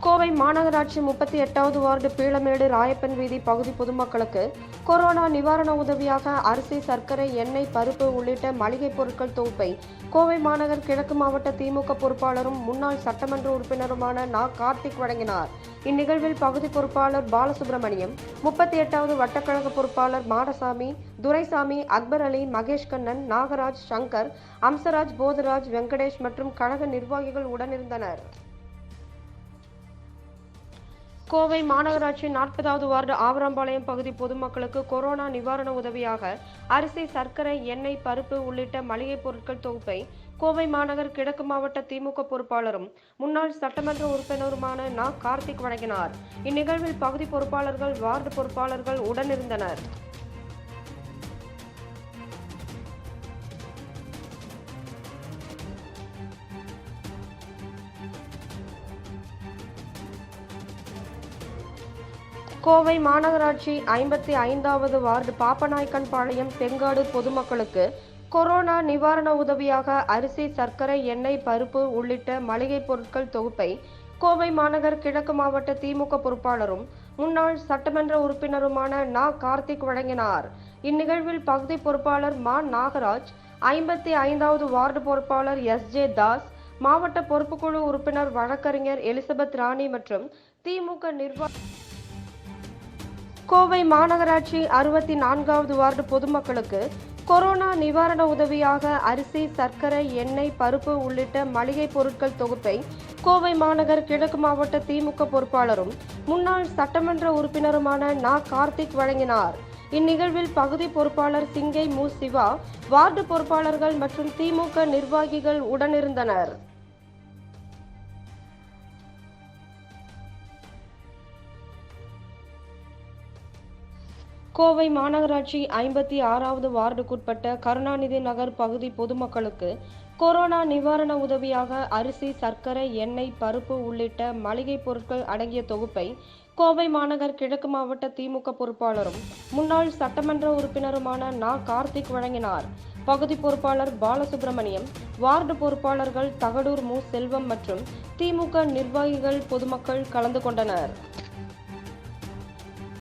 கோவை மாநகராட்சி 38வது வார்டு பீளமேடு ராயப்பன் வீதி பகுதி பொதுமக்களுக்கு கொரோனா நிவாரண உதவியாக அரிசி, சர்க்கரை, எண்ணெய், பருப்பு உள்ளிட்ட மளிகை பொருட்கள் தொகுப்பை கோவை மாநகர் கிழக்கு மாவட்ட திமுக பொறுப்பாளரும் முன்னாள் சட்டமன்ற உறுப்பினருமான கார்த்திக் வழங்கினார். இந்நிகழ்வில் பகுதி பொறுப்பாளர் பாலசுப்ரமணியம், 38வது வட்டக்கழக பொறுப்பாளர் மாடசாமி, துரைசாமி, அக்பர் அலி, மகேஷ் கண்ணன், நாகராஜ், சங்கர், அம்சராஜ், போதராஜ், வெங்கடேஷ் மற்றும் கழக நிர்வாகிகள் உடனிருந்தனர். கோவை மாநகராட்சி 40வது வார்டு ஆவரம்பாளையம் பகுதி பொதுமக்களுக்கு கொரோனா நிவாரண உதவியாக அரிசி, சர்க்கரை, எண்ணெய், பருப்பு உள்ளிட்ட மளிகை பொருட்கள் தொகுப்பை கோவை மாநகர் கிழக்கு மாவட்ட திமுக பொறுப்பாளரும் முன்னாள் சட்டமன்ற உறுப்பினருமான கார்த்திக் வழங்கினார். இந்நிகழ்வில் பகுதி பொறுப்பாளர்கள், வார்டு பொறுப்பாளர்கள் உடனிருந்தனர். கோவை மாநகராட்சி 55வது வார்டு பாப்பநாயக்கன்பாளையம் தெங்காடு பொதுமக்களுக்கு கொரோனா நிவாரண உதவியாக அரிசி, சர்க்கரை, எண்ணெய், பருப்பு உள்ளிட்ட மளிகை பொருட்கள் தொகுப்பை கோவை மாநகர் கிழக்கு மாவட்ட திமுக பொறுப்பாளரும் முன்னாள் சட்டமன்ற உறுப்பினருமான கார்த்திக் வழங்கினார். இந்நிகழ்வில் பகுதி பொறுப்பாளர் நாகராஜ், 55வது வார்டு பொறுப்பாளர் SJ தாஸ், மாவட்ட பொறுப்புக்குழு உறுப்பினர் வழக்கறிஞர் எலிசபெத் ராணி மற்றும் திமுக நிர்வாக கோவை மாநகராட்சி 64வது வார்டு பொதுமக்களுக்கு கொரோனா நிவாரண உதவியாக அரிசி, சர்க்கரை, எண்ணெய், பருப்பு உள்ளிட்ட மளிகை பொருட்கள் தொகுப்பை கோவை மாநகர் கிழக்கு மாவட்ட திமுக பொறுப்பாளரும் முன்னாள் சட்டமன்ற உறுப்பினருமான கார்த்திக் வழங்கினார். இந்நிகழ்வில் பகுதி பொறுப்பாளர் சிங்கை சிவா, வார்டு பொறுப்பாளர்கள் மற்றும் திமுக நிர்வாகிகள் உடனிருந்தனர். கோவை மாநகராட்சி 56வது வார்டுக்குட்பட்ட கருணாநிதி நகர் பகுதி பொதுமக்களுக்கு கொரோனா நிவாரண உதவியாக அரிசி, சர்க்கரை, எண்ணெய், பருப்பு உள்ளிட்ட மளிகை பொருட்கள் அடங்கிய தொகுப்பை கோவை மாநகர் கிழக்கு மாவட்ட திமுக பொறுப்பாளரும் முன்னாள் சட்டமன்ற உறுப்பினருமான கார்த்திக் வழங்கினார். பகுதி பொறுப்பாளர் பாலசுப்ரமணியம், வார்டு பொறுப்பாளர்கள் தகடூர் செல்வம் மற்றும் திமுக நிர்வாகிகள், பொதுமக்கள் கலந்து கொண்டனர்.